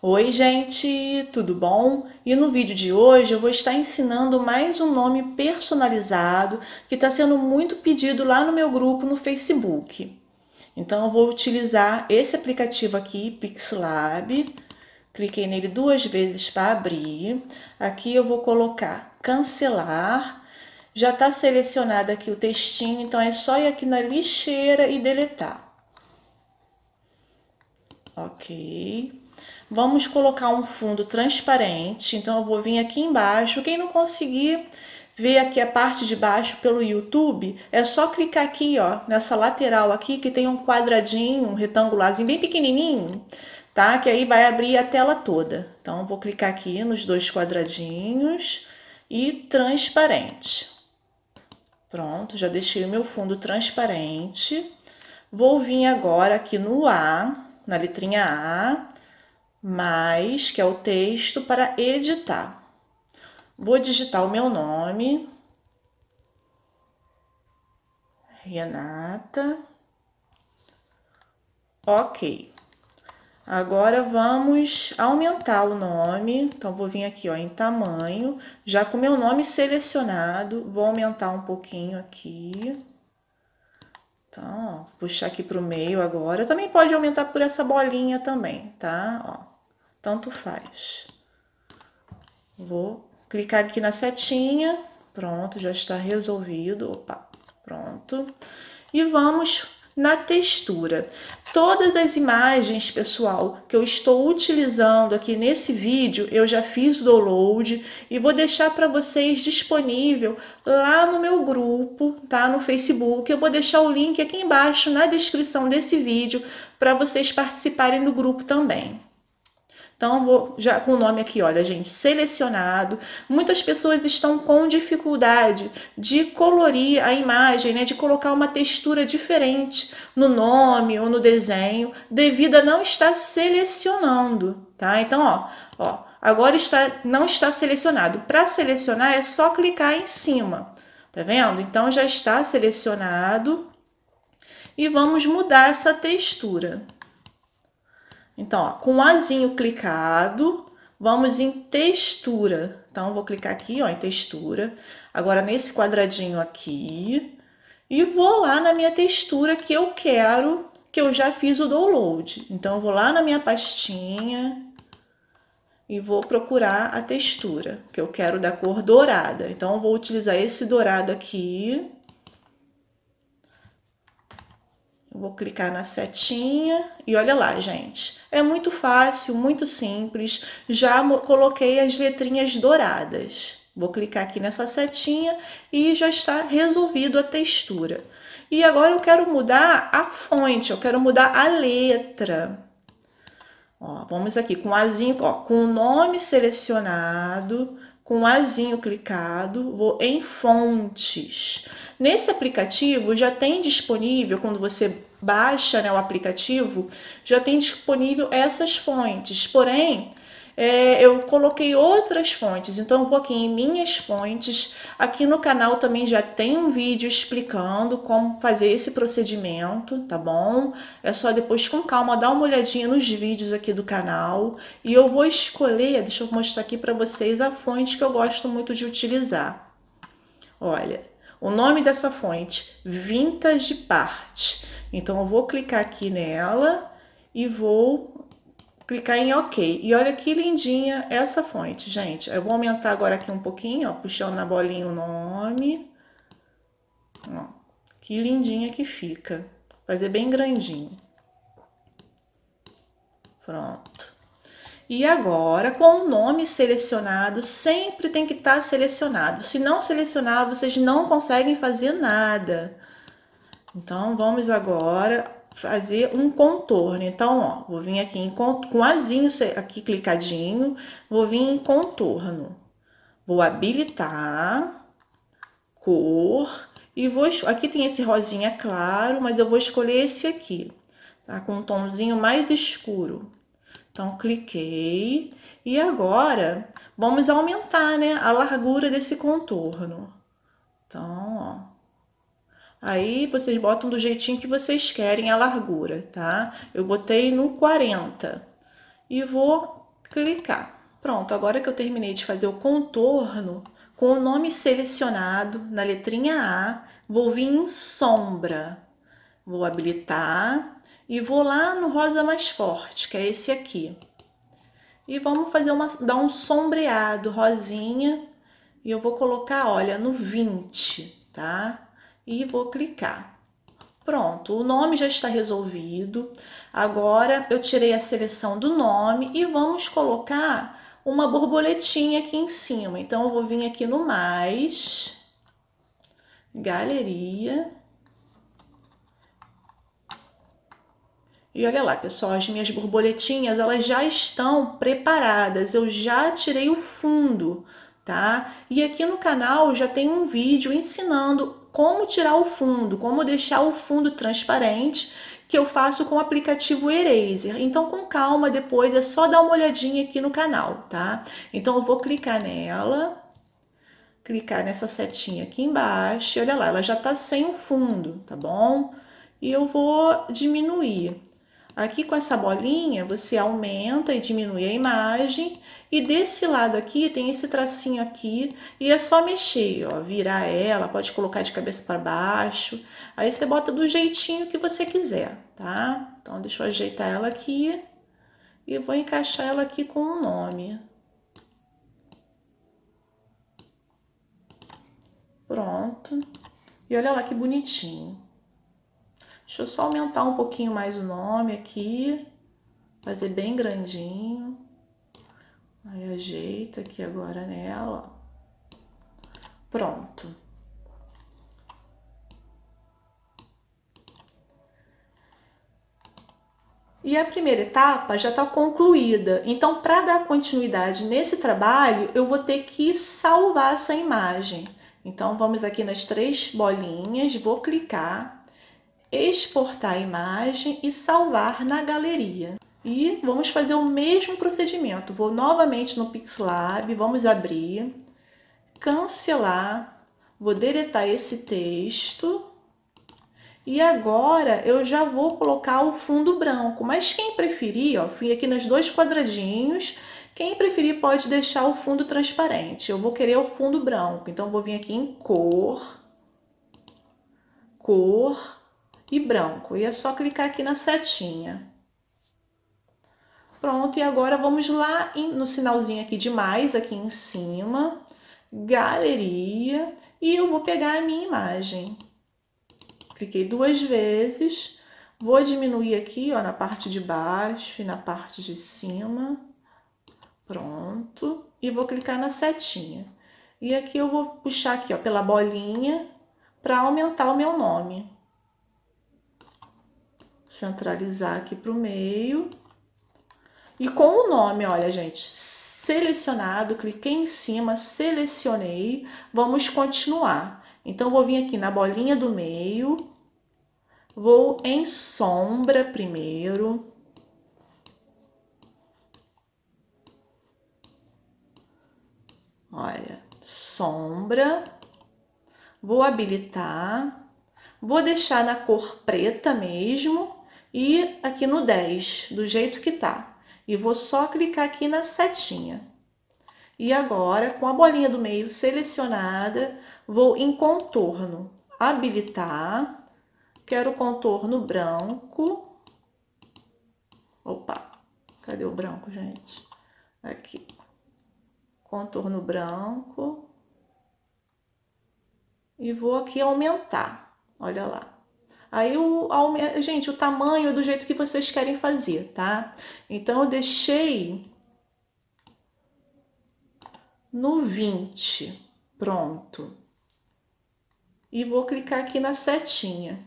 Oi, gente, tudo bom? E no vídeo de hoje eu vou estar ensinando mais um nome personalizado que está sendo muito pedido lá no meu grupo no Facebook. Então eu vou utilizar esse aplicativo aqui, Pixlab. Cliquei nele duas vezes para abrir. Aqui eu vou colocar cancelar. Já está selecionado aqui o textinho, então é só ir aqui na lixeira e deletar. Ok. Vamos colocar um fundo transparente. Então eu vou vir aqui embaixo. Quem não conseguir ver aqui a parte de baixo pelo YouTube, é só clicar aqui, ó, nessa lateral aqui que tem um quadradinho, um retangularzinho bem pequenininho, tá? Que aí vai abrir a tela toda. Então eu vou clicar aqui nos dois quadradinhos e transparente. Pronto, já deixei o meu fundo transparente. Vou vir agora aqui no A, na letrinha A, mais, que é o texto, para editar. Vou digitar o meu nome, Renata. Ok. Agora vamos aumentar o nome. Então vou vir aqui, ó, em tamanho, já com o meu nome selecionado. Vou aumentar um pouquinho aqui. Então, ó, puxar aqui para o meio agora. Também pode aumentar por essa bolinha também, tá? Ó, tanto faz. Vou clicar aqui na setinha. Pronto, já está resolvido. Opa, pronto. E vamos na textura. Todas as imagens, pessoal, que eu estou utilizando aqui nesse vídeo, eu já fiz o download e vou deixar para vocês disponível lá no meu grupo, tá? No Facebook. Eu vou deixar o link aqui embaixo na descrição desse vídeo para vocês participarem do grupo também. Então, vou já com o nome aqui, olha, gente, selecionado. Muitas pessoas estão com dificuldade de colorir a imagem, né, de colocar uma textura diferente no nome ou no desenho, devido a não estar selecionando, tá? Então, ó, agora não está selecionado. Para selecionar é só clicar em cima, tá vendo? Então já está selecionado e vamos mudar essa textura. Então, ó, com o Azinho clicado, vamos em textura. Então, vou clicar aqui, ó, em textura. Agora, nesse quadradinho aqui. E vou lá na minha textura que eu quero, que eu já fiz o download. Então, eu vou lá na minha pastinha e vou procurar a textura, que eu quero da cor dourada. Então, eu vou utilizar esse dourado aqui. Vou clicar na setinha e olha lá, gente. É muito fácil, muito simples. Já coloquei as letrinhas douradas. Vou clicar aqui nessa setinha e já está resolvido a textura. E agora eu quero mudar a fonte, eu quero mudar a letra. Ó, vamos aqui com o Azinho, ó, com o nome selecionado, com o Azinho clicado, vou em fontes. Nesse aplicativo já tem disponível, quando você baixa, né, o aplicativo, já tem disponível essas fontes. Porém, eu coloquei outras fontes, então eu vou aqui em minhas fontes. Aqui no canal também já tem um vídeo explicando como fazer esse procedimento, tá bom? É só depois com calma dar uma olhadinha nos vídeos aqui do canal. E eu vou escolher, deixa eu mostrar aqui para vocês a fonte que eu gosto muito de utilizar. Olha, o nome dessa fonte, Vintage Part. Então eu vou clicar aqui nela e vou clicar em OK. E olha que lindinha essa fonte, gente. Eu vou aumentar agora aqui um pouquinho, ó, puxando na bolinha o nome. Ó, que lindinha que fica. Fazer bem grandinho. Pronto. E agora, com o nome selecionado, sempre tem que estar selecionado. Se não selecionar, vocês não conseguem fazer nada. Então, vamos agora fazer um contorno. Então, ó, vou vir aqui com o Azinho aqui clicadinho, vou vir em contorno. Vou habilitar, cor, e vou... Aqui tem esse rosinha claro, mas eu vou escolher esse aqui, tá? Com um tomzinho mais escuro. Então, cliquei. E agora, vamos aumentar, né, a largura desse contorno. Então, ó. Aí, vocês botam do jeitinho que vocês querem a largura, tá? Eu botei no 40. E vou clicar. Pronto, agora que eu terminei de fazer o contorno, com o nome selecionado na letrinha A, vou vir em sombra. Vou habilitar e vou lá no rosa mais forte, que é esse aqui. E vamos fazer dar um sombreado rosinha. E eu vou colocar, olha, no 20, tá? E vou clicar. Pronto, o nome já está resolvido. Agora eu tirei a seleção do nome e vamos colocar uma borboletinha aqui em cima. Então eu vou vir aqui no mais, galeria. E olha lá, pessoal, as minhas borboletinhas, elas já estão preparadas. Eu já tirei o fundo, tá? E aqui no canal já tem um vídeo ensinando como tirar o fundo, como deixar o fundo transparente, que eu faço com o aplicativo Eraser. Então, com calma, depois é só dar uma olhadinha aqui no canal, tá? Então, eu vou clicar nela, clicar nessa setinha aqui embaixo, e olha lá, ela já tá sem o fundo, tá bom? E eu vou diminuir. Aqui com essa bolinha, você aumenta e diminui a imagem. E desse lado aqui, tem esse tracinho aqui. E é só mexer, ó, virar ela, pode colocar de cabeça para baixo. Aí você bota do jeitinho que você quiser, tá? Então, deixa eu ajeitar ela aqui. E vou encaixar ela aqui com o nome. Pronto. E olha lá que bonitinho. Deixa eu só aumentar um pouquinho mais o nome aqui. Fazer bem grandinho. Aí ajeita aqui agora nela, ó. Pronto. E a primeira etapa já está concluída. Então, para dar continuidade nesse trabalho, eu vou ter que salvar essa imagem. Então, vamos aqui nas 3 bolinhas, vou clicar, exportar a imagem e salvar na galeria. E vamos fazer o mesmo procedimento. Vou novamente no Pixlab, vamos abrir, cancelar, vou deletar esse texto. E agora eu já vou colocar o fundo branco, mas quem preferir, ó, fui aqui nos 2 quadradinhos, quem preferir pode deixar o fundo transparente. Eu vou querer o fundo branco, então vou vir aqui em cor, cor e branco. E é só clicar aqui na setinha. Pronto, e agora vamos lá no sinalzinho aqui de mais, aqui em cima, galeria, e eu vou pegar a minha imagem. Cliquei 2 vezes, vou diminuir aqui, ó, na parte de baixo e na parte de cima. Pronto. E vou clicar na setinha. E aqui eu vou puxar aqui, ó, pela bolinha para aumentar o meu nome. Centralizar aqui para o meio. E com o nome, olha, gente, selecionado, cliquei em cima, selecionei, vamos continuar. Então, vou vir aqui na bolinha do meio, vou em sombra primeiro. Olha, sombra, vou habilitar, vou deixar na cor preta mesmo e aqui no 10, do jeito que tá. E vou só clicar aqui na setinha. E agora, com a bolinha do meio selecionada, vou em contorno, habilitar, quero contorno branco. Opa, cadê o branco, gente? Aqui. Contorno branco. E vou aqui aumentar, olha lá. Aí, gente, o tamanho é do jeito que vocês querem fazer, tá? Então, eu deixei no 20, pronto. E vou clicar aqui na setinha.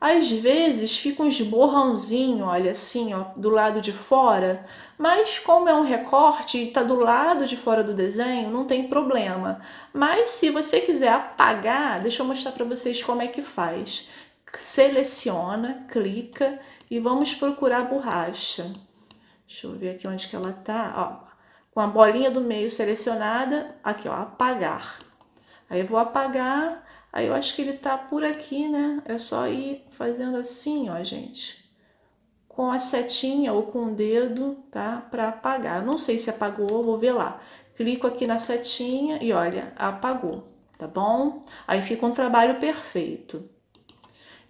Às vezes fica um esborrãozinho, olha assim, ó, do lado de fora, mas como é um recorte e tá do lado de fora do desenho, não tem problema. Mas se você quiser apagar, deixa eu mostrar para vocês como é que faz. Seleciona, clica e vamos procurar a borracha. Deixa eu ver aqui onde que ela tá, ó. Com a bolinha do meio selecionada, aqui ó, apagar. Aí eu vou apagar, aí eu acho que ele tá por aqui, né? É só ir fazendo assim, ó, gente. com a setinha ou com o dedo, tá? Para apagar. Não sei se apagou, vou ver lá. Clico aqui na setinha e olha, apagou, tá bom? Aí fica um trabalho perfeito.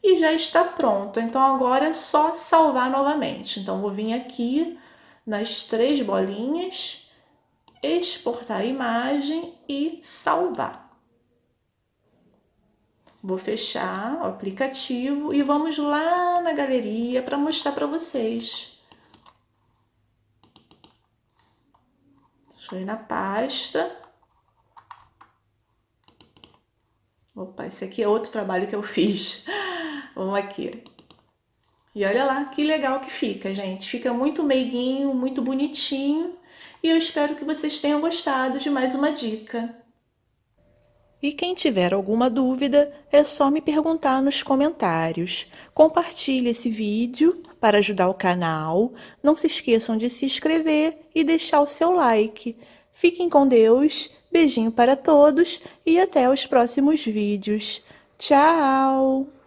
E já está pronto. Então agora é só salvar novamente. Então vou vir aqui nas 3 bolinhas, exportar a imagem e salvar. Vou fechar o aplicativo e vamos lá na galeria para mostrar para vocês. Deixa eu ir na pasta. Opa, esse aqui é outro trabalho que eu fiz. Vamos aqui. E olha lá que legal que fica, gente. Fica muito meiguinho, muito bonitinho. E eu espero que vocês tenham gostado de mais uma dica. E quem tiver alguma dúvida, é só me perguntar nos comentários. Compartilhe esse vídeo para ajudar o canal. Não se esqueçam de se inscrever e deixar o seu like. Fiquem com Deus, beijinho para todos e até os próximos vídeos. Tchau!